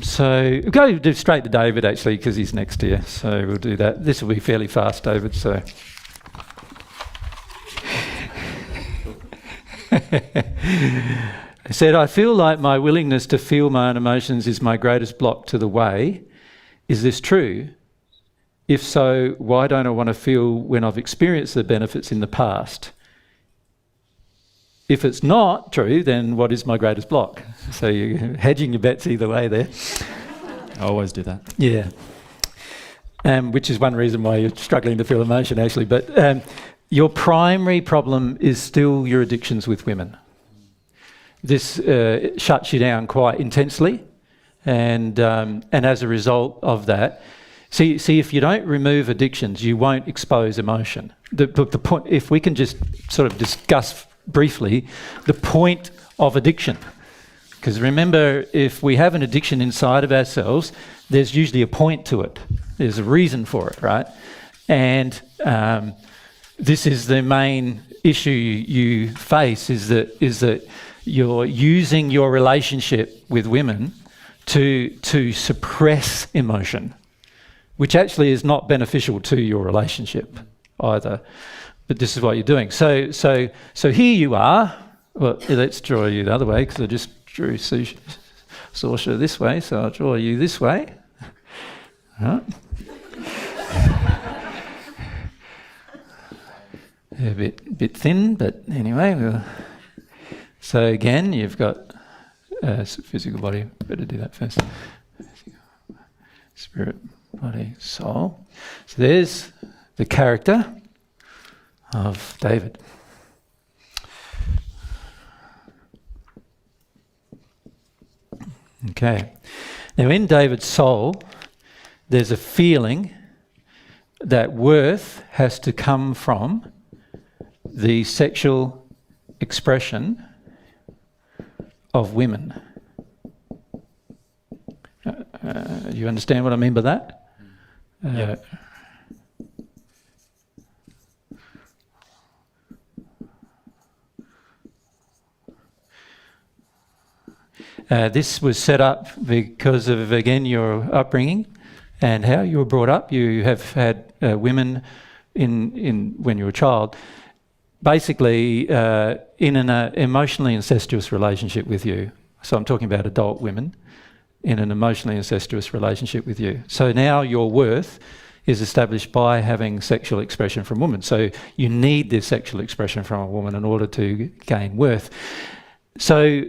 So go straight to David, actually, because he's next to you. So we'll do that. This will be fairly fast, David. So I said, I feel like my willingness to feel my own emotions is my greatest block to the way. Is this true? If so, why don't I want to feel when I've experienced the benefits in the past? If it's not true, then what is my greatest block? So you're hedging your bets either way there. I always do that. Yeah. Which is one reason why you're struggling to feel emotion, actually. But your primary problem is still your addictions with women. This shuts you down quite intensely. And as a result of that, see, if you don't remove addictions, you won't expose emotion. The point, if we can just sort of discuss briefly the point of addiction. Because remember, if we have an addiction inside of ourselves, there's usually a point to it. There's a reason for it, right? And this is the main issue you face, is that you're using your relationship with women to suppress emotion, which actually is not beneficial to your relationship either. But this is what you're doing. So here you are. Well, let's draw you the other way, because I just drew Saoirse this way, so I'll draw you this way. Right. A bit thin, but anyway. So again, you've got physical body. Better do that first. Spirit, body, soul. So there's the character of David. Okay. Now in David's soul, there's a feeling that worth has to come from the sexual expression of women. You understand what I mean by that? Yeah. This was set up because of, again, your upbringing and how you were brought up. You have had women in when you were a child, basically in an emotionally incestuous relationship with you. So I'm talking about adult women in an emotionally incestuous relationship with you. So now your worth is established by having sexual expression from women. So you need this sexual expression from a woman in order to gain worth. So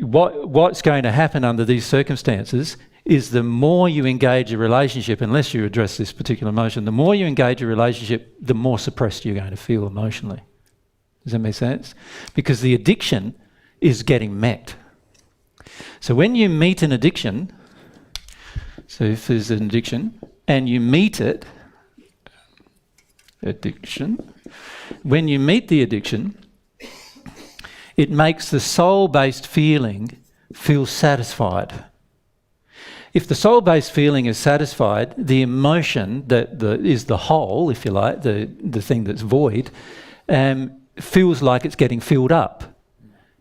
what's going to happen under these circumstances is the more you engage a relationship, unless you address this particular emotion, the more you engage a relationship, the more suppressed you're going to feel emotionally. Does that make sense? Because the addiction is getting met. So when you meet an addiction, so if there's an addiction, and you meet it, when you meet the addiction, it makes the soul-based feeling feel satisfied. If the soul-based feeling is satisfied, the emotion that is the whole, if you like, the thing that's void, feels like it's getting filled up.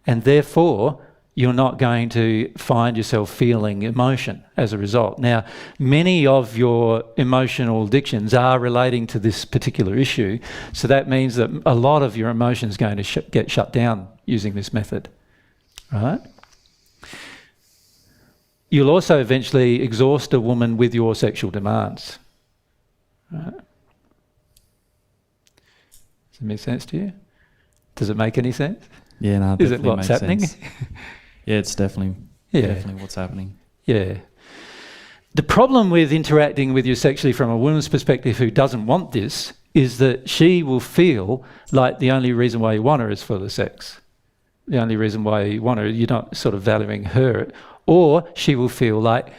And therefore, you're not going to find yourself feeling emotion as a result. Now, many of your emotional addictions are relating to this particular issue, so that means that a lot of your emotion is going to get shut down using this method, right? You'll also eventually exhaust a woman with your sexual demands, right? Does it make sense to you? Does it make any sense? Yeah, no, is it what's happening? Sense. Yeah, it's definitely what's happening. Yeah. The problem with interacting with you sexually from a woman's perspective who doesn't want this is that she will feel like the only reason why you want her is for the sex. The only reason why you want her, you're not sort of valuing her. Or she will feel like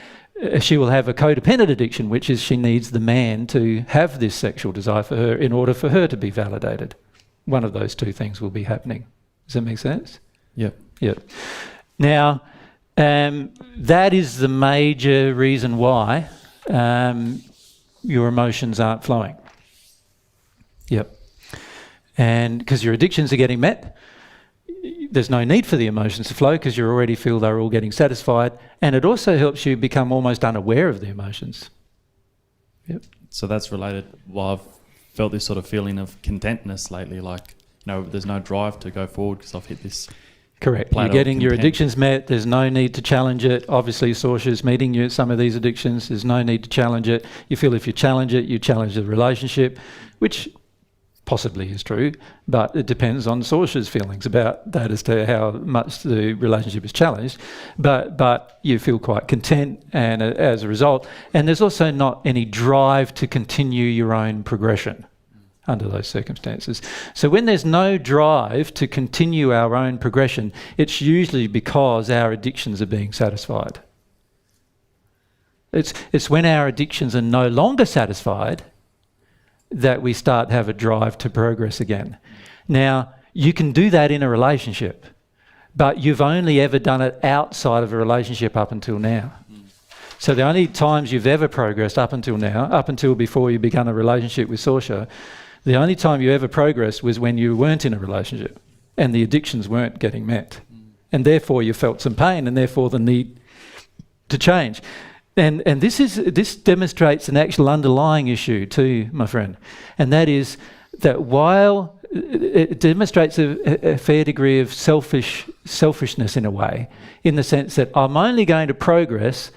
she will have a codependent addiction, which is she needs the man to have this sexual desire for her in order for her to be validated. One of those two things will be happening. Does that make sense? Yep. Yep. Now, that is the major reason why your emotions aren't flowing. Yep. And because your addictions are getting met, there's no need for the emotions to flow because you already feel they're all getting satisfied, and it also helps you become almost unaware of the emotions. Yep. So that's related. Well, I've felt this sort of feeling of contentness lately, like, there's no drive to go forward because I've hit this. Correct. You're getting your addictions met. There's no need to challenge it. Obviously, Saoirse's meeting you at some of these addictions. There's no need to challenge it. You feel if you challenge it, you challenge the relationship, which possibly is true, but it depends on Saoirse's feelings about that as to how much the relationship is challenged. But you feel quite content, and as a result, and there's also not any drive to continue your own progression under those circumstances. So when there's no drive to continue our own progression, it's usually because our addictions are being satisfied. It's when our addictions are no longer satisfied that we start to have a drive to progress again. Now, you can do that in a relationship, but you've only ever done it outside of a relationship up until now. So the only times you've ever progressed up until now, up until before you began a relationship with Saoirse, the only time you ever progressed was when you weren't in a relationship and the addictions weren't getting met. And therefore you felt some pain, and therefore the need to change. And this demonstrates an actual underlying issue too, my friend. And that is that while it demonstrates a fair degree of selfishness in a way, in the sense that I'm only going to progress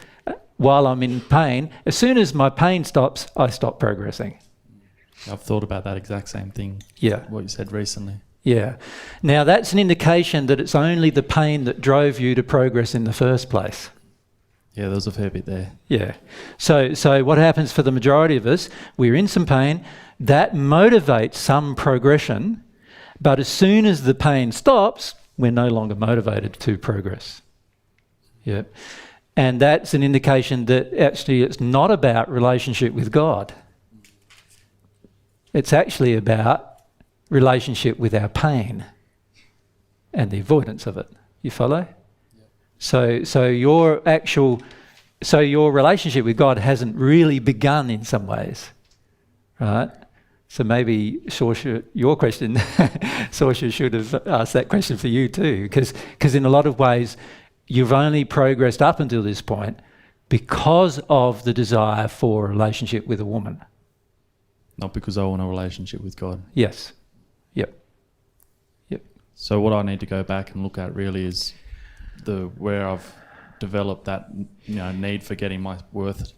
while I'm in pain. As soon as my pain stops, I stop progressing. I've thought about that exact same thing. Yeah. What you said recently. Yeah. Now that's an indication that it's only the pain that drove you to progress in the first place. Yeah, there was a fair bit there. Yeah. So what happens for the majority of us, we're in some pain, that motivates some progression, but as soon as the pain stops, we're no longer motivated to progress. Yeah. And that's an indication that actually it's not about relationship with God. It's actually about relationship with our pain and the avoidance of it. You follow? Yeah. So your relationship with God hasn't really begun in some ways, right? So maybe Saoirse, your question, Saoirse should have asked that question for you too, because in a lot of ways you've only progressed up until this point because of the desire for a relationship with a woman. Not because I want a relationship with God. Yes. Yep. So what I need to go back and look at really is where I've developed that need for getting my worth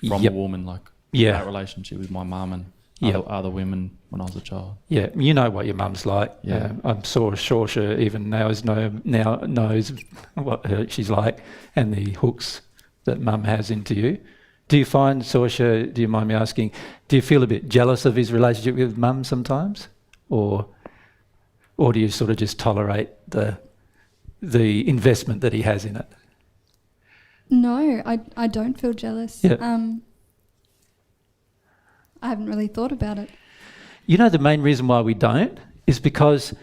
from a woman, like that relationship with my mum and other women when I was a child. Yeah, you know what your mum's like. Yeah, I'm sure Saoirse even knows what she's like and the hooks that mum has into you. Do you find, Saoirse, do you mind me asking, do you feel a bit jealous of his relationship with mum sometimes? Or do you sort of just tolerate the investment that he has in it? No, I don't feel jealous. Yeah. I haven't really thought about it. You know, the main reason why we don't is because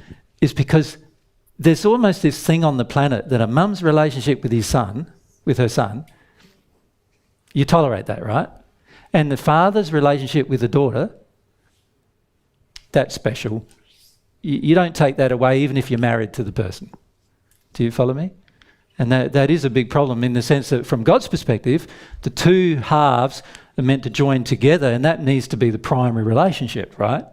there's almost this thing on the planet that a mum's relationship with her son, you tolerate that, right? And the father's relationship with the daughter, that's special. You don't take that away even if you're married to the person. Do you follow me? And that is a big problem in the sense that from God's perspective, the two halves are meant to join together, and that needs to be the primary relationship, right?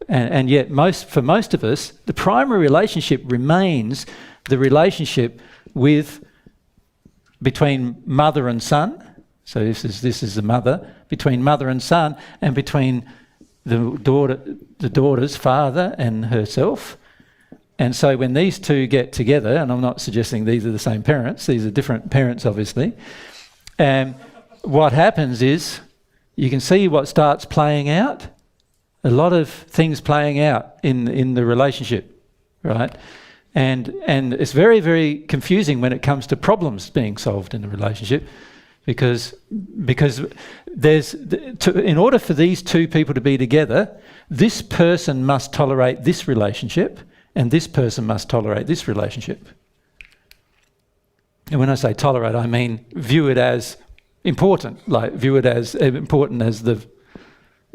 And yet for most of us, the primary relationship remains the relationship between mother and son. So this is the mother, between mother and son, and between the daughter's father and herself. And so when these two get together, and I'm not suggesting these are the same parents, these are different parents obviously, and what happens is you can see what starts playing out, a lot of things playing out in the relationship, right? And it's very, very confusing when it comes to problems being solved in the relationship, because in order for these two people to be together, this person must tolerate this relationship and this person must tolerate this relationship. And when I say tolerate, I mean view it as important, like view it as important as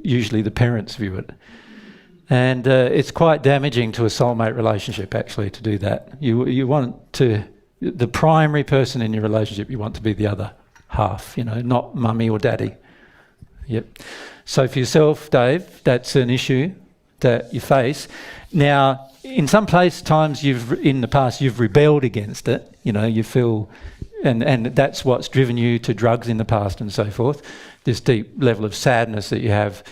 usually the parents view it. And it's quite damaging to a soulmate relationship, actually, to do that. You want to, the primary person in your relationship, you want to be the other half, not mummy or daddy. Yep. So for yourself, Dave, that's an issue that you face. Now, in some times in the past, you've rebelled against it. You feel, and that's what's driven you to drugs in the past and so forth. This deep level of sadness that you have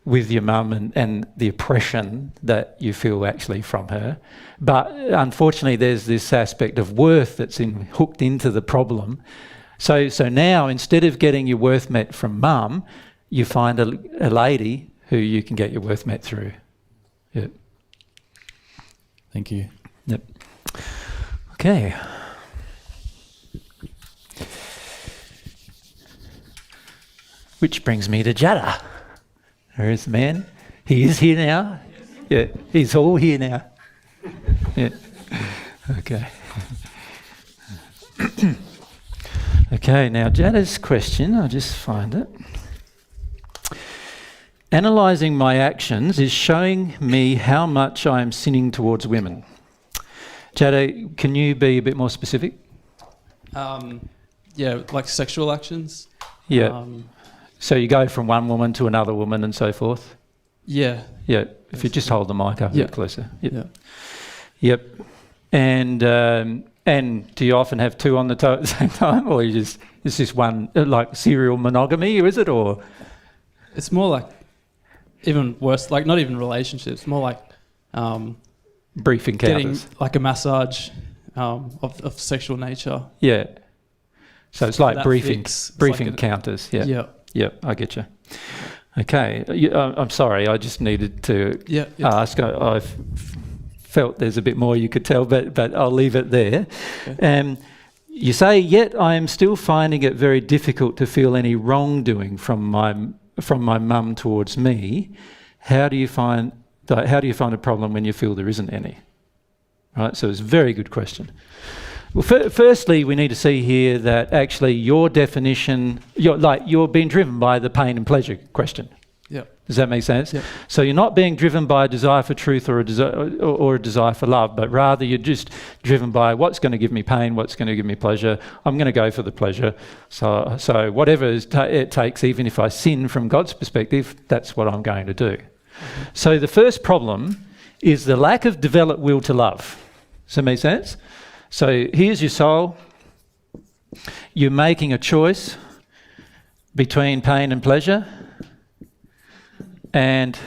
with your mum and the oppression that you feel actually from her. But unfortunately, there's this aspect of worth that's hooked into the problem. So now, instead of getting your worth met from mum, you find a lady who you can get your worth met through. Yep. Thank you. Yep. Okay. Which brings me to Jada. There is the man. He is here now. Yeah, he's all here now. Yeah. Okay. Okay, now Jada's question, I'll just find it. Analysing my actions is showing me how much I am sinning towards women. Jada, can you be a bit more specific? Yeah, like sexual actions. Yeah. So you go from one woman to another woman and so forth? Yeah. Yeah. If you just hold the mic up a bit closer. Yep. Yeah. Yep. And do you often have two on the toe at the same time, or is this one like serial monogamy, is it, or? It's more like even worse, like not even relationships, more like brief encounters. Getting like a massage of sexual nature. Yeah. So it's like brief like encounters. Yeah. Yeah. Yeah, I get you. Okay. I'm sorry, I just needed to ask. I've felt there's a bit more you could tell, but I'll leave it there. Okay. You say, yet I am still finding it very difficult to feel any wrongdoing from my mum towards me. How do you find a problem when you feel there isn't any? Right. So it's a very good question. Well, firstly, we need to see here that actually your definition, you're being driven by the pain and pleasure question. Yeah. Does that make sense? Yeah. So you're not being driven by a desire for truth or a desire for love, but rather you're just driven by what's going to give me pain, what's going to give me pleasure. I'm going to go for the pleasure. So whatever it takes, even if I sin from God's perspective, that's what I'm going to do. Mm-hmm. So the first problem is the lack of developed will to love. Does that make sense? So here's your soul. You're making a choice between pain and pleasure, and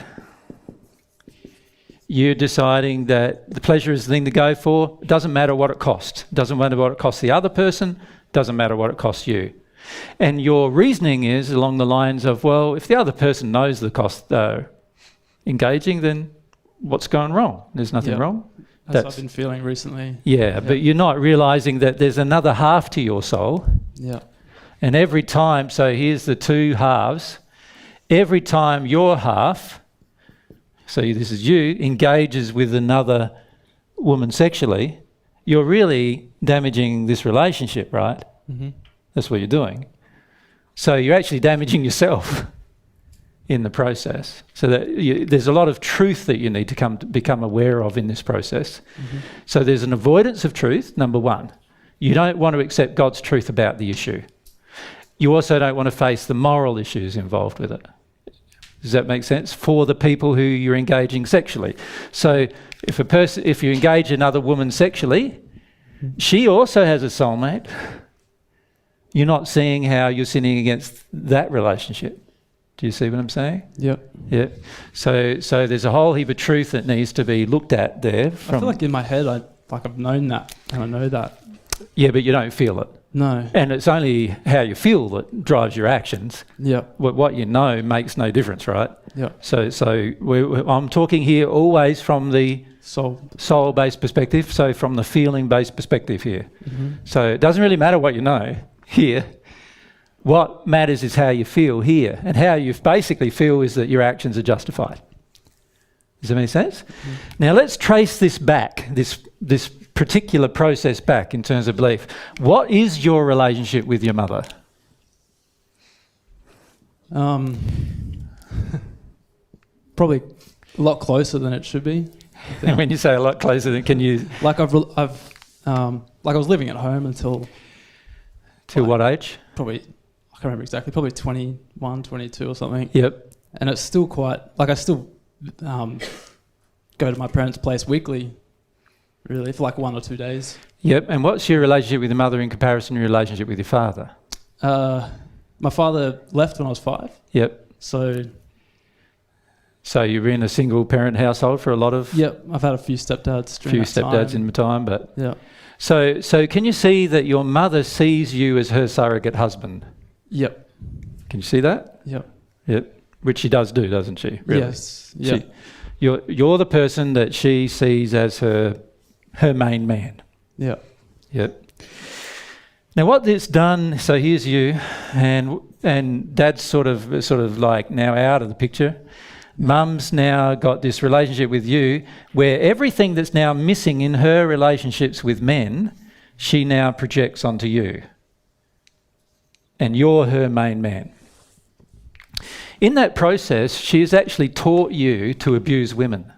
you're deciding that the pleasure is the thing to go for. It doesn't matter what it costs. It doesn't matter what it costs the other person. It doesn't matter what it costs you. And your reasoning is along the lines of, well, if the other person knows the cost they're engaging, then what's going wrong? There's nothing wrong. That's what I've been feeling recently. Yeah, but you're not realising that there's another half to your soul. Yeah. And every time, so here's the two halves, every time your half, so this is you, engages with another woman sexually, you're really damaging this relationship, right? Mm-hmm. That's what you're doing. So you're actually damaging yourself in the process. So that there's a lot of truth that you need to become aware of in this process. Mm-hmm. So there's an avoidance of truth, number one. You don't want to accept God's truth about the issue. You also don't want to face the moral issues involved with it. Does that make sense? For the people who you're engaging sexually. So if you engage another woman sexually, she also has a soulmate. You're not seeing how you're sinning against that relationship. Do you see what I'm saying? Yep. Yeah. So there's a whole heap of truth that needs to be looked at there. I feel like in my head, I've known that, and I know that. Yeah, but you don't feel it. No. And it's only how you feel that drives your actions. Yeah. What you know makes no difference, right? Yeah. So I'm talking here always from the soul-based perspective, so from the feeling-based perspective here. Mm-hmm. So it doesn't really matter what you know here. What matters is how you feel here, and how you basically feel is that your actions are justified. Does that make sense? Mm-hmm. Now let's trace this back, this particular process back in terms of belief. What is your relationship with your mother? Probably a lot closer than it should be. And when you say a lot closer, then can you... Like I was living at home until... Till what age? Probably, I can't remember exactly, probably 21, 22 or something. Yep. And it's still quite, like I still go to my parents' place weekly, really, for like 1 or 2 days. Yep. And what's your relationship with your mother in comparison to your relationship with your father? My father left when I was 5. Yep. So you were in a single parent household for a lot of... Yep, I've had a few stepdads during that time. Few stepdads in time, but... Yeah. So can you see that your mother sees you as her surrogate husband? Yep. Can you see that? Yep. Yep. Which she does do, doesn't she? Really? Yes. Yeah. You're the person that she sees as her main man. Yeah. Yep. Now what this done, so here's you, and Dad's sort of like now out of the picture. Mum's now got this relationship with you where everything that's now missing in her relationships with men, she now projects onto you. And you're her main man. In that process, she has actually taught you to abuse women.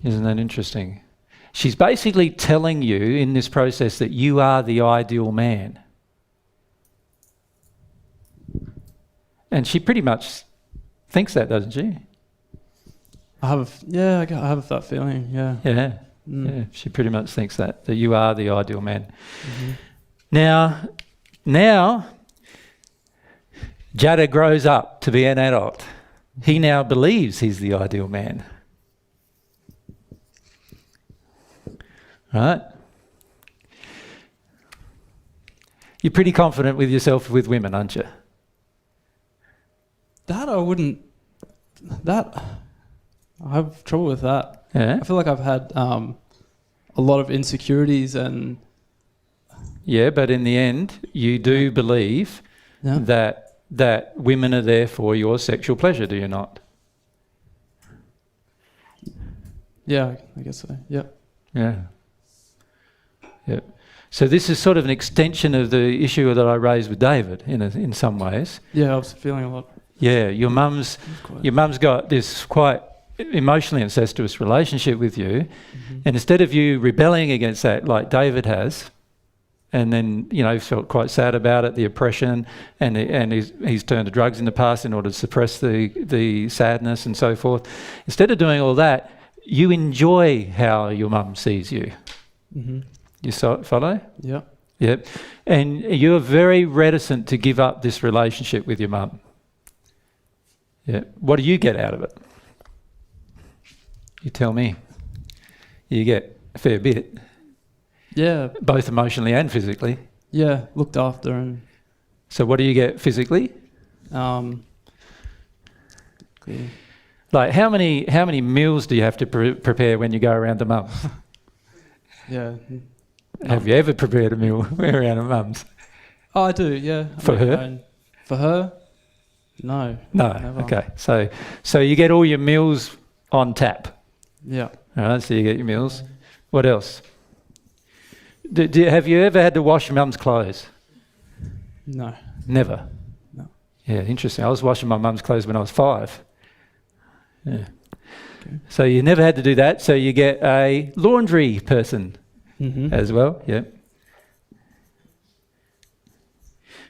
Isn't that interesting? She's basically telling you in this process that you are the ideal man. And she pretty much thinks that, doesn't she? I have that feeling, yeah. Yeah. Mm. Yeah, she pretty much thinks that you are the ideal man. Mm-hmm. Now, Jada grows up to be an adult. He now believes he's the ideal man. Right? You're pretty confident with yourself with women, aren't you? I have trouble with that. Yeah. I feel like I've had a lot of insecurities and... Yeah, but in the end, you do believe that women are there for your sexual pleasure, do you not? Yeah, I guess so. Yep. Yeah. Yep. So this is sort of an extension of the issue that I raised with David in some ways. Yeah, I was feeling a lot. Yeah, your mum's got this quite emotionally incestuous relationship with you, and instead of you rebelling against that like David has, and then felt quite sad about it, the oppression, and he's turned to drugs in the past in order to suppress the sadness and so forth. Instead of doing all that, you enjoy how your mum sees you. Mm-hmm. You follow? Yeah. Yep. And you're very reticent to give up this relationship with your mum. Yeah. What do you get out of it? You tell me. You get a fair bit. Yeah. Both emotionally and physically. Yeah, looked after and... So what do you get physically? Like how many meals do you have to prepare when you go around to mum? Yeah. Have you ever prepared a meal around a mum's? Oh, I do, yeah. For her? For her? No. No, never. Okay. So you get all your meals on tap? Yeah. All right, so you get your meals. What else? Have you ever had to wash your mum's clothes? No. Never? No. Yeah, interesting. I was washing my mum's clothes when I was 5. Yeah. Okay. So you never had to do that, so you get a laundry person as well? Yeah.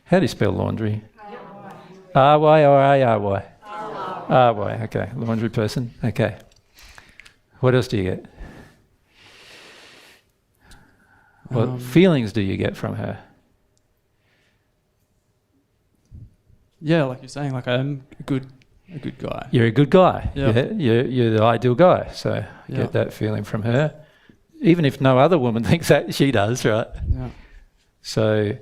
How do you spell laundry? R-Y or A-R-Y? R-Y, okay. Laundry person, okay. What else do you get? What feelings do you get from her? Yeah, like you're saying, like I'm a good guy. You're a good guy. Yeah. You're the ideal guy. So you get that feeling from her. Even if no other woman thinks that, she does, right? Yeah. So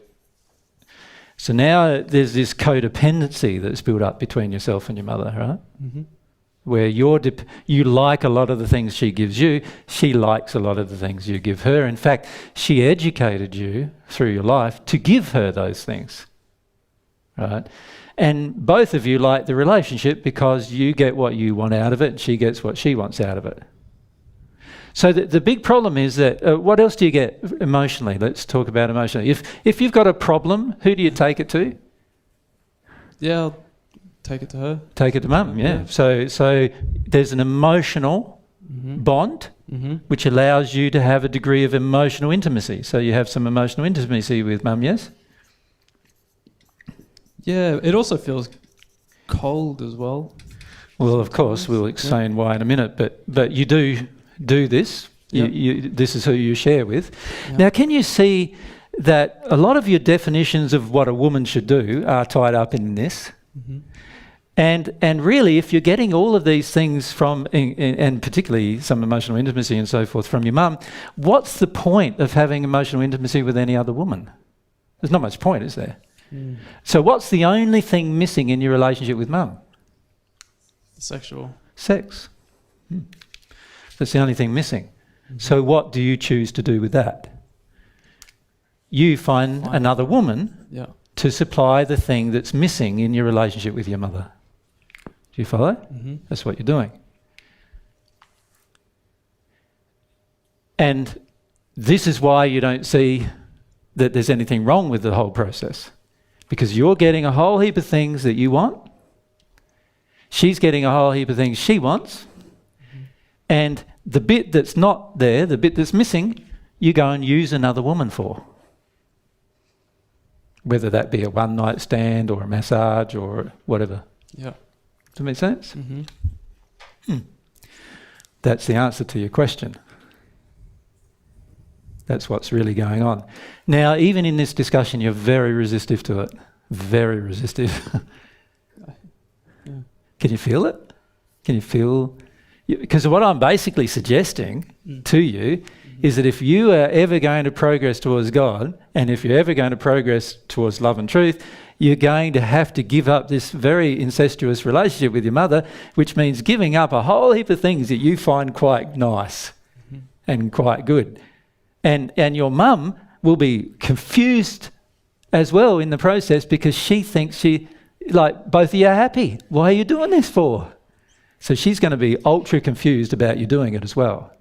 now there's this codependency that's built up between yourself and your mother, right? Mm-hmm. Where you like a lot of the things she gives you, she likes a lot of the things you give her. In fact, she educated you through your life to give her those things, right? And both of you like the relationship because you get what you want out of it and she gets what she wants out of it. So the big problem is that, what else do you get emotionally? Let's talk about emotionally. If you've got a problem, who do you take it to? Yeah, I'll take it to her. Take it to mum, yeah. So there's an emotional bond which allows you to have a degree of emotional intimacy. So you have some emotional intimacy with mum, yes? Yeah, it also feels cold as well. Well, of course, we'll explain why in a minute, but you do this. Yep. This is who you share with. Yep. Now, can you see that a lot of your definitions of what a woman should do are tied up in this? And really, if you're getting all of these things from, and particularly some emotional intimacy and so forth from your mum, what's the point of having emotional intimacy with any other woman? There's not much point, is there? So what's the only thing missing in your relationship with mum? Sexual. Sex. That's the only thing missing. So what do you choose to do with that? You find another woman to supply the thing that's missing in your relationship with your mother. Do you follow? That's what you're doing. And this is why you don't see that there's anything wrong with the whole process. Because you're getting a whole heap of things that you want. She's getting a whole heap of things she wants. And the bit that's not there, the bit that's missing, you go and use another woman for. Whether that be a one-night stand or a massage or whatever. Yeah. Does that make sense? That's the answer to your question. That's what's really going on. Now, even in this discussion, you're very resistive to it. Very resistive. Can you feel it? Can you feel... Because what I'm basically suggesting to you is that if you are ever going to progress towards God, and if you're ever going to progress towards love and truth, you're going to have to give up this very incestuous relationship with your mother, which means giving up a whole heap of things that you find quite nice and quite good. And your mum will be confused as well in the process because she thinks both of you are happy. Why are you doing this for? So she's going to be ultra confused about you doing it as well.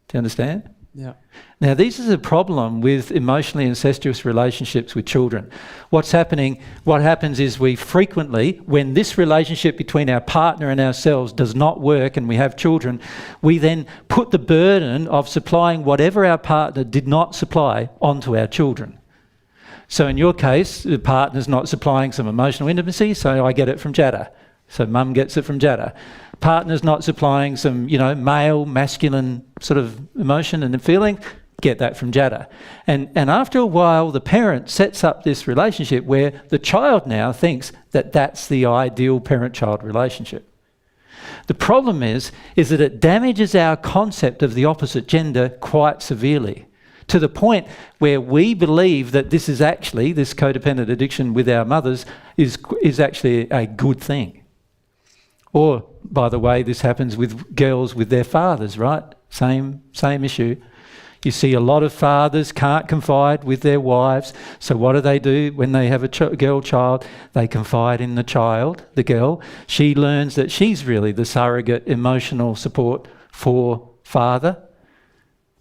Do you understand? Yeah. Now, this is a problem with emotionally incestuous relationships with children. What happens is we frequently, when this relationship between our partner and ourselves does not work and we have children, we then put the burden of supplying whatever our partner did not supply onto our children. So in your case, the partner's not supplying some emotional intimacy, so I get it from Jada. So mum gets it from Jada. Partner's not supplying some, male, masculine sort of emotion and feeling, get that from Jada. And after a while, the parent sets up this relationship where the child now thinks that that's the ideal parent-child relationship. The problem is that it damages our concept of the opposite gender quite severely, to the point where we believe that this codependent addiction with our mothers is actually a good thing. Or, by the way, this happens with girls with their fathers, right? Same issue. You see a lot of fathers can't confide with their wives, so what do when they have a girl child? They confide in the girl. She learns that she's really the surrogate emotional support for father,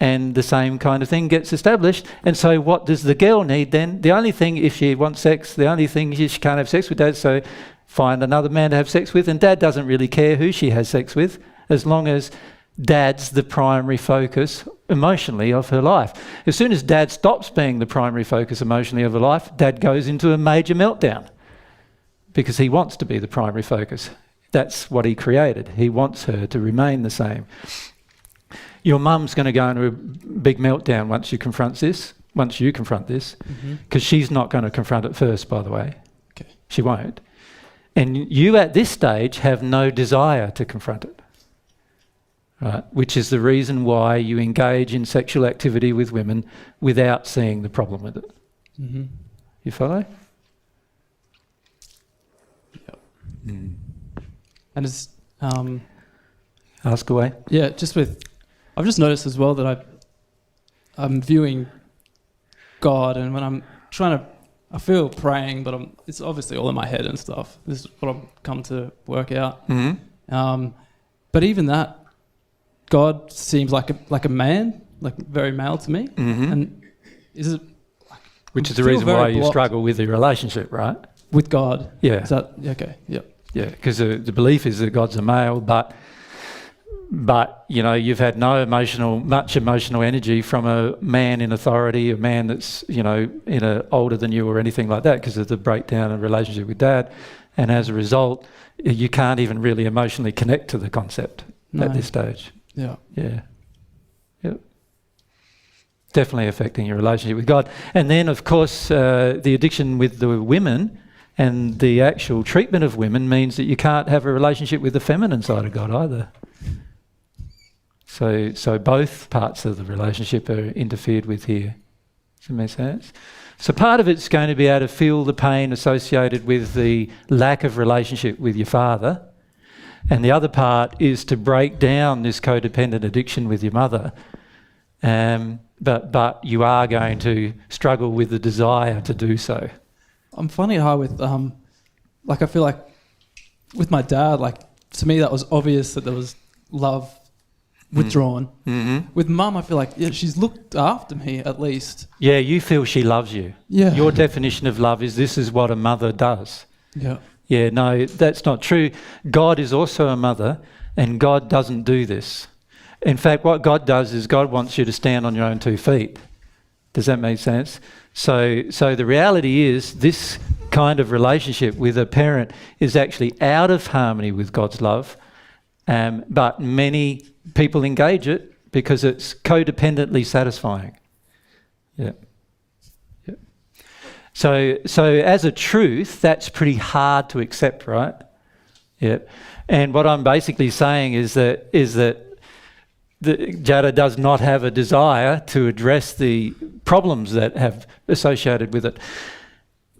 and the same kind of thing gets established. And so what does the girl need then? The only thing, if she wants sex, the only thing she can't have sex with dad, so find another man to have sex with, and dad doesn't really care who she has sex with, as long as dad's the primary focus emotionally of her life. As soon as dad stops being the primary focus emotionally of her life, dad goes into a major meltdown because he wants to be the primary focus. That's what he created. He wants her to remain the same. Your mum's going to go into a big meltdown once you confront this, because she's not going to confront it first, by the way. Okay. She won't. And you at this stage have no desire to confront it, right? Which is the reason why you engage in sexual activity with women without seeing the problem with it. You follow? Yep. And it's... Ask away. Yeah, I've just noticed as well that I'm viewing God, and when I'm trying to... I feel praying, but it's obviously all in my head and stuff. This is what I've come to work out. But even that, God seems like a man, like very male to me. And is it? Which is the reason why you struggle with the relationship, right? With God. Yeah. Is that okay? Yep. Yeah, because the belief is that God's a male, but you've had much emotional energy from a man in authority, a man that's older than you or anything like that, because of the breakdown in relationship with dad, and as a result, you can't even really emotionally connect to the concept at this stage. Yeah. Yep. Definitely affecting your relationship with God. And then, of course, the addiction with the women and the actual treatment of women means that you can't have a relationship with the feminine side of God either. So both parts of the relationship are interfered with here. Does that make sense? So part of it's going to be able to feel the pain associated with the lack of relationship with your father. And the other part is to break down this codependent addiction with your mother. But you are going to struggle with the desire to do so. I'm finding it hard with, I feel like with my dad, to me that was obvious that there was love withdrawn. Mm-hmm. With mum, I feel like she's looked after me at least. Yeah, you feel she loves you. Yeah. Your definition of love is this is what a mother does. Yeah. Yeah, no, that's not true. God is also a mother, and God doesn't do this. In fact, what God does is God wants you to stand on your own 2 feet. Does that make sense? So the reality is this kind of relationship with a parent is actually out of harmony with God's love, but many people engage it because it's codependently satisfying. Yeah. So as a truth, that's pretty hard to accept, right? Yeah. And what I'm basically saying is that Jada does not have a desire to address the problems that have associated with it.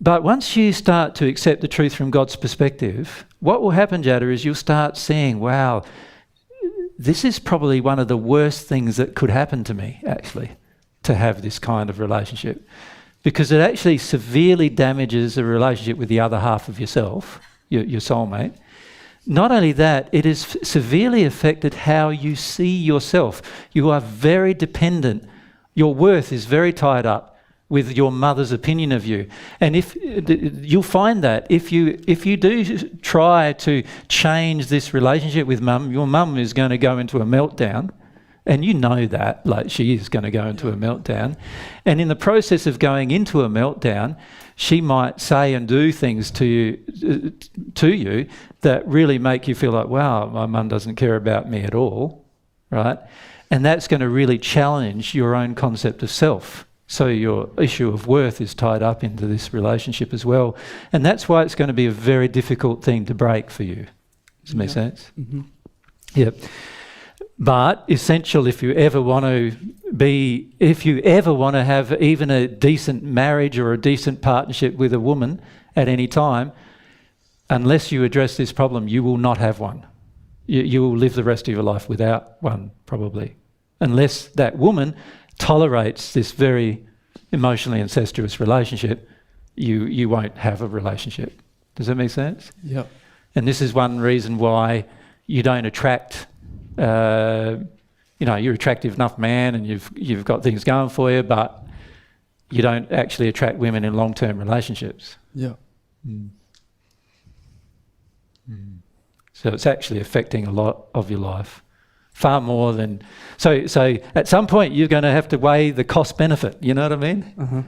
But once you start to accept the truth from God's perspective, what will happen, Jada, is you'll start seeing, wow, this is probably one of the worst things that could happen to me, actually, to have this kind of relationship. Because it actually severely damages the relationship with the other half of yourself, your soulmate. Not only that, it has severely affected how you see yourself. You are very dependent. Your worth is very tied up with your mother's opinion of you. And if you'll find that if you do try to change this relationship with mum, your mum is going to go into a meltdown. And you know that, she is going to go into a meltdown. And in the process of going into a meltdown, she might say and do things to you that really make you feel like, wow, my mum doesn't care about me at all, right? And that's going to really challenge your own concept of self. So your issue of worth is tied up into this relationship as well. And that's why it's going to be a very difficult thing to break for you. Does that make sense? Mm-hmm. Yep. But essential if you ever want to have even a decent marriage or a decent partnership with a woman at any time, unless you address this problem, you will not have one. You will live the rest of your life without one, probably. Unless that woman tolerates this very emotionally incestuous relationship, you won't have a relationship. Does that make sense? Yep. And this is one reason why you don't attract... you're an attractive enough man and you've got things going for you, but you don't actually attract women in long-term relationships. Yeah. So it's actually affecting a lot of your life, far more than... So at some point you're going to have to weigh the cost-benefit, you know what I mean? Uh-huh.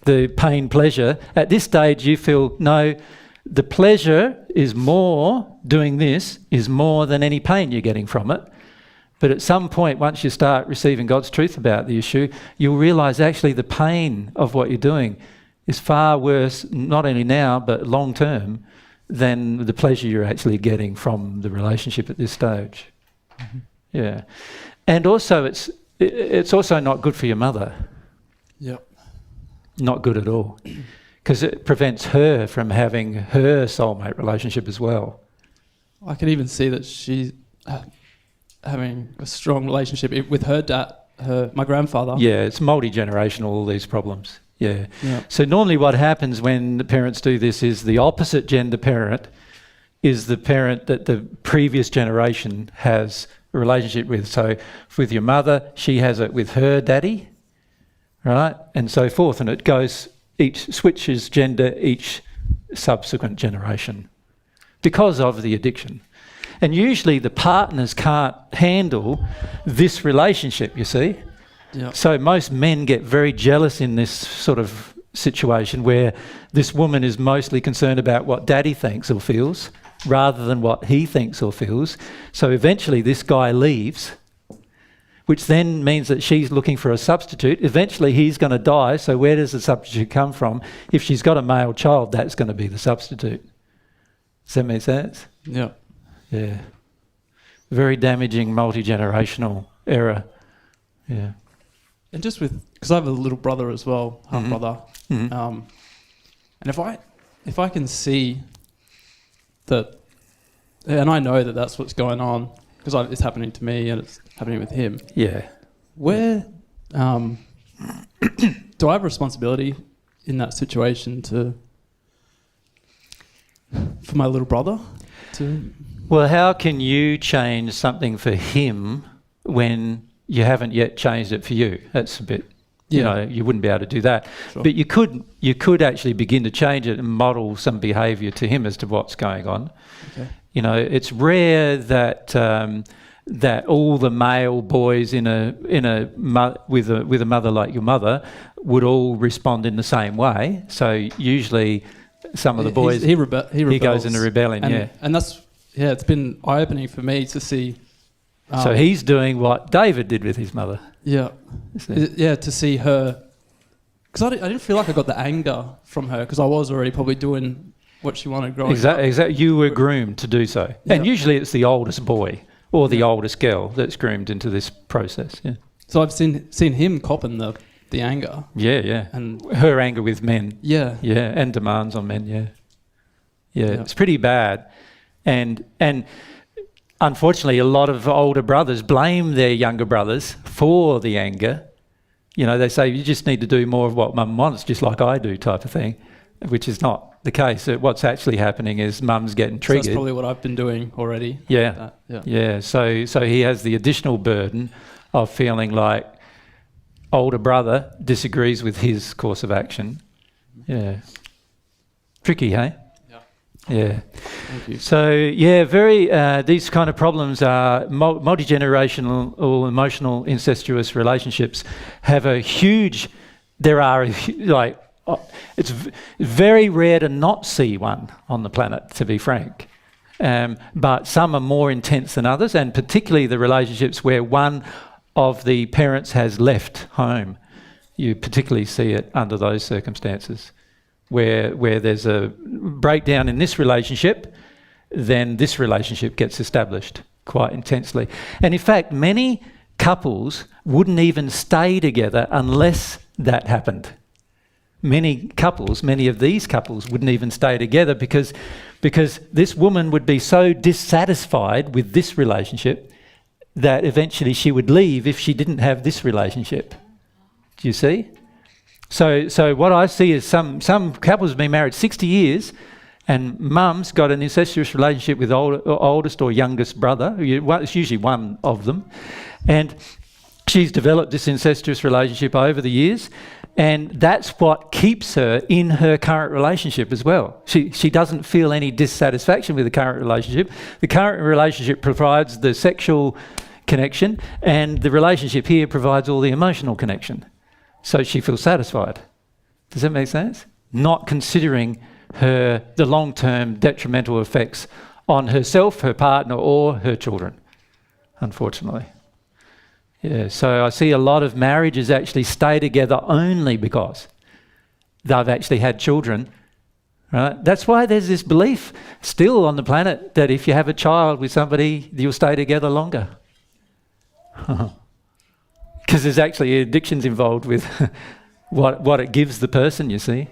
The pain-pleasure. At this stage you feel, no, the pleasure is more, doing this is more than any pain you're getting from it. But at some point, once you start receiving God's truth about the issue, you'll realise actually the pain of what you're doing is far worse, not only now, but long term, than the pleasure you're actually getting from the relationship at this stage. Mm-hmm. Yeah. And also, it's also not good for your mother. Yep. Not good at all. Because it prevents her from having her soulmate relationship as well. I can even see that she's having a strong relationship with her dad, my grandfather. Yeah, it's multi-generational, all these problems. Yeah. So normally what happens when the parents do this is the opposite gender parent is the parent that the previous generation has a relationship with. So with your mother, she has it with her daddy, right? And so forth. And it goes... each switches gender each subsequent generation. because of the addiction. And usually the partners can't handle this relationship, you see. Yeah. So most men get very jealous in this sort of situation where this woman is mostly concerned about what daddy thinks or feels rather than what he thinks or feels. So eventually this guy leaves, which then means that she's looking for a substitute. Eventually he's going to die, so where does the substitute come from? If she's got a male child, that's going to be the substitute. Does that make sense? Yeah. Yeah. Very damaging multi-generational error. Yeah. And just because I have a little brother as well, half brother, and if I can see that, and I know that that's what's going on because it's happening to me and it's happening with him. Yeah. Where do I have a responsibility in that situation for my little brother to? Well, how can you change something for him when you haven't yet changed it for you? That's a bit, you know, you wouldn't be able to do that. Sure. But you could actually begin to change it and model some behaviour to him as to what's going on. Okay. You know, it's rare that that all the male boys with a mother like your mother would all respond in the same way. So usually, some of the boys he rebels. He goes into rebellion. And that's it's been eye-opening for me to see. So he's doing what David did with his mother. Yeah, to see her, because I didn't feel like I got the anger from her because I was already probably doing what she wanted growing up. Exactly. You were groomed to do so, Yeah. and usually it's the oldest boy or the oldest girl that's groomed into this process. Yeah. So I've seen him copping the anger. Yeah. And her anger with men. Yeah. Yeah, and demands on men. Yeah. It's pretty bad, and unfortunately, a lot of older brothers blame their younger brothers for the anger. You know, they say, you just need to do more of what mum wants, just like I do, type of thing, which is not the case. What's actually happening is mum's getting triggered. So that's probably what I've been doing already. Yeah. So he has the additional burden of feeling like older brother disagrees with his course of action. Yeah. Tricky, hey? Yeah. Thank you. So, these kind of problems are multi-generational or emotional incestuous relationships have it's very rare to not see one on the planet, to be frank. But some are more intense than others, and particularly the relationships where one of the parents has left home. You particularly see it under those circumstances. Where there's a breakdown in this relationship, then this relationship gets established quite intensely. And in fact, many couples wouldn't even stay together unless that happened. Many of these couples wouldn't even stay together because this woman would be so dissatisfied with this relationship that eventually she would leave if she didn't have this relationship. Do you see? So what I see is some couples have been married 60 years and mum's got an incestuous relationship with oldest or youngest brother. It's usually one of them. And she's developed this incestuous relationship over the years, and that's what keeps her in her current relationship as well. She doesn't feel any dissatisfaction with the current relationship. The current relationship provides the sexual connection, and the relationship here provides all the emotional connection. So she feels satisfied. Does that make sense? Not considering the long-term detrimental effects on herself, her partner, or her children, unfortunately. Yeah, so I see a lot of marriages actually stay together only because they've actually had children, right? That's why there's this belief still on the planet that if you have a child with somebody, you'll stay together longer. Because there's actually addictions involved with what it gives the person, you see.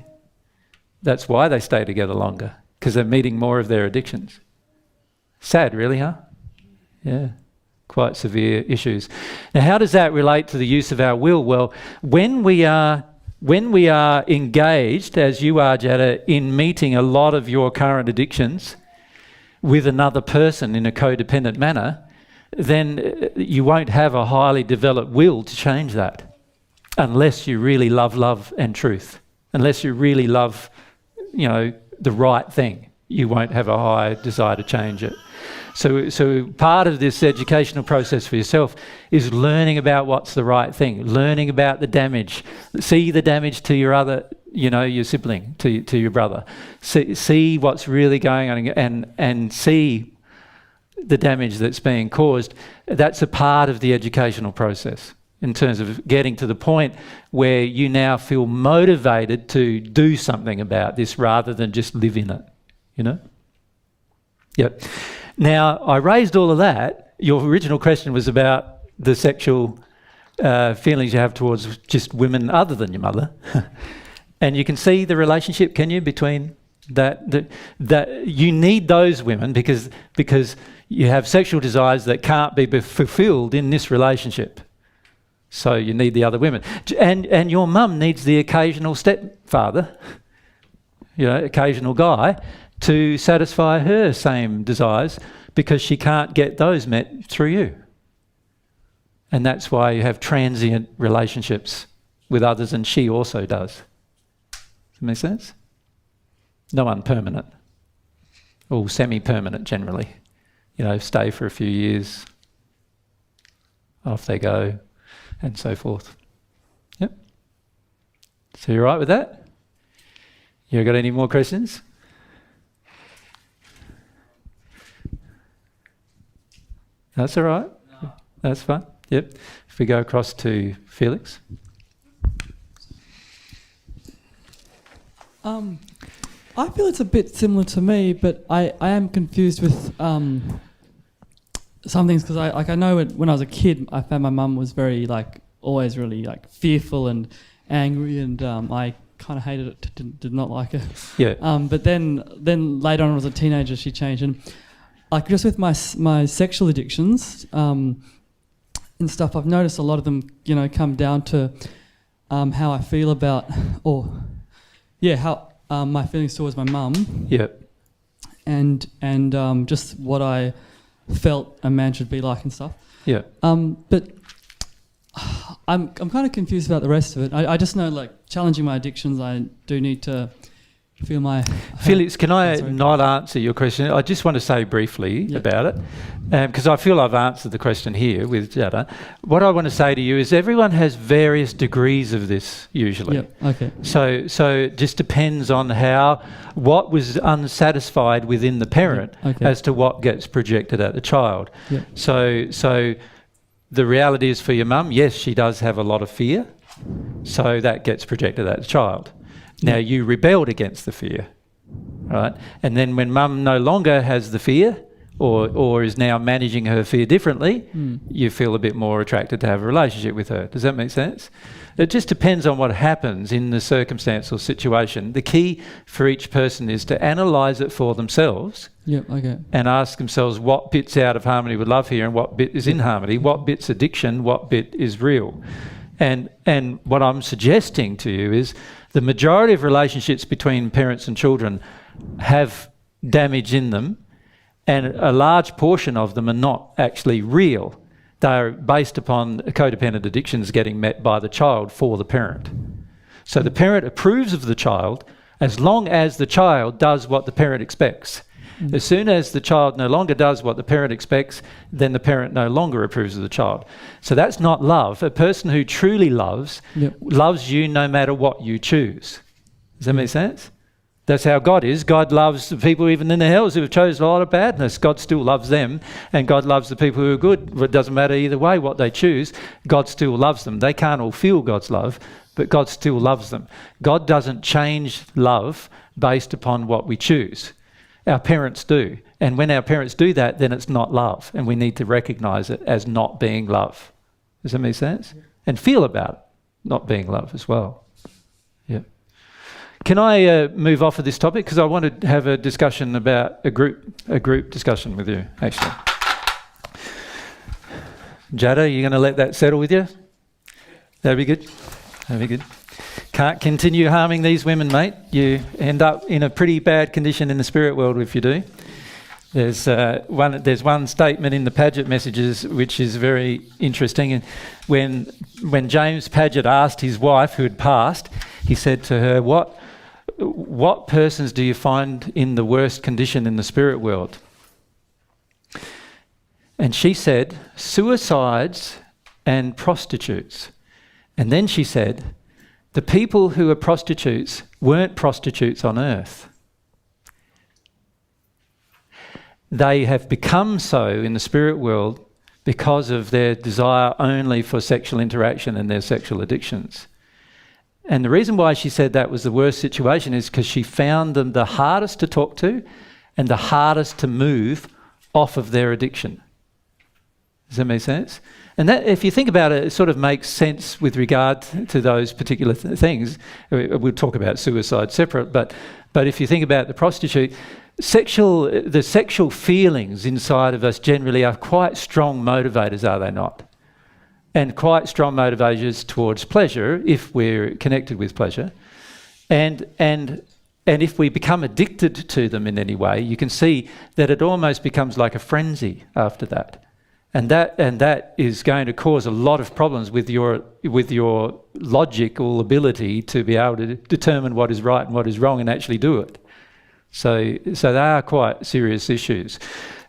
That's why they stay together longer, because they're meeting more of their addictions. Sad, really, huh? Yeah, quite severe issues. Now, how does that relate to the use of our will? Well, when we are engaged, as you are, Jada, in meeting a lot of your current addictions with another person in a codependent manner, then you won't have a highly developed will to change that unless you really love and truth, unless you really love, the right thing. you won't have a high desire to change it. So part of this educational process for yourself is learning about what's the right thing, learning about the damage. See the damage to your other, your sibling, to your brother. See what's really going on and see the damage that's being caused. That's a part of the educational process in terms of getting to the point where you now feel motivated to do something about this rather than just live in it, Yep. Now, I raised all of that. Your original question was about the sexual feelings you have towards just women other than your mother. And you can see the relationship, can you, between that you need those women because you have sexual desires that can't be fulfilled in this relationship. So you need the other women. And your mum needs the occasional stepfather, occasional guy, to satisfy her same desires because she can't get those met through you. And that's why you have transient relationships with others, and she also does. Does that make sense? No one permanent. All semi-permanent generally. Stay for a few years, off they go, and so forth. Yep. So you all right with that? You got any more questions? That's all right. No. That's fine. Yep. If we go across to Felix. I feel it's a bit similar to me, but I am confused with some things because I know when I was a kid, I found my mum was very always really fearful and angry, and I kind of hated it, did not like her. Yeah. But then later on, as a teenager, she changed, and just with my sexual addictions and stuff, I've noticed a lot of them, come down to how I feel about, how my feelings towards my mum. Yeah. And just what I felt a man should be like and stuff. Yeah. But I'm kind of confused about the rest of it. I just know, challenging my addictions, I do need to feel my... Felix, can I not answer your question? I just want to say briefly about it, because I feel I've answered the question here with Jada. What I want to say to you is everyone has various degrees of this, usually. Yep, okay. So it just depends on what was unsatisfied within the parent as to what gets projected at the child. Yep. So the reality is for your mum, yes, she does have a lot of fear, so that gets projected at the child. Now, you rebelled against the fear, right? And then when mum no longer has the fear or is now managing her fear differently, you feel a bit more attracted to have a relationship with her. Does that make sense? It just depends on what happens in the circumstance or situation. The key for each person is to analyse it for themselves and ask themselves what bit's out of harmony with love here and what bit is in harmony, what bit's addiction, what bit is real. And what I'm suggesting to you is the majority of relationships between parents and children have damage in them, and a large portion of them are not actually real. They are based upon codependent addictions getting met by the child for the parent. So the parent approves of the child as long as the child does what the parent expects. As soon as the child no longer does what the parent expects, then the parent no longer approves of the child. So that's not love. A person who truly loves you no matter what you choose. Does that make sense? That's how God is. God loves the people even in the hells who have chosen a lot of badness. God still loves them, and God loves the people who are good. It doesn't matter either way what they choose. God still loves them. They can't all feel God's love, but God still loves them. God doesn't change love based upon what we choose. Our parents do. And when our parents do that, then it's not love. And we need to recognise it as not being love. Does that make sense? And feel about it, not being love as well. Yeah. Can I move off of this topic? Because I want to have a discussion about a group discussion with you, actually. Jada, are you going to let that settle with you? That'd be good. That'd be good. Can't continue harming these women, mate. You end up in a pretty bad condition in the spirit world if you do. There's one statement in the Paget messages which is very interesting. And when James Paget asked his wife, who had passed, he said to her, what persons do you find in the worst condition in the spirit world? And she said, suicides and prostitutes. And then she said, the people who are prostitutes weren't prostitutes on earth. They have become so in the spirit world because of their desire only for sexual interaction and their sexual addictions. And the reason why she said that was the worst situation is because she found them the hardest to talk to and the hardest to move off of their addiction. Does that make sense? And that, if you think about it, it sort of makes sense with regard to those particular things. We'll talk about suicide separate, but if you think about the prostitute, the sexual feelings inside of us generally are quite strong motivators, are they not? And quite strong motivators towards pleasure, if we're connected with pleasure. And if we become addicted to them in any way, you can see that it almost becomes like a frenzy after that. And that is going to cause a lot of problems with your logical ability to be able to determine what is right and what is wrong and actually do it. So they are quite serious issues.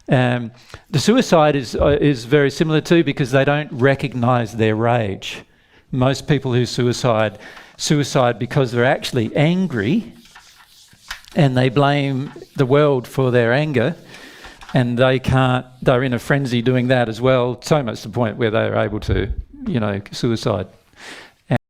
The suicide is very similar too, because they don't recognise their rage. Most people who suicide because they're actually angry, and they blame the world for their anger. And they're in a frenzy doing that as well, so much to the point where they're able to, suicide.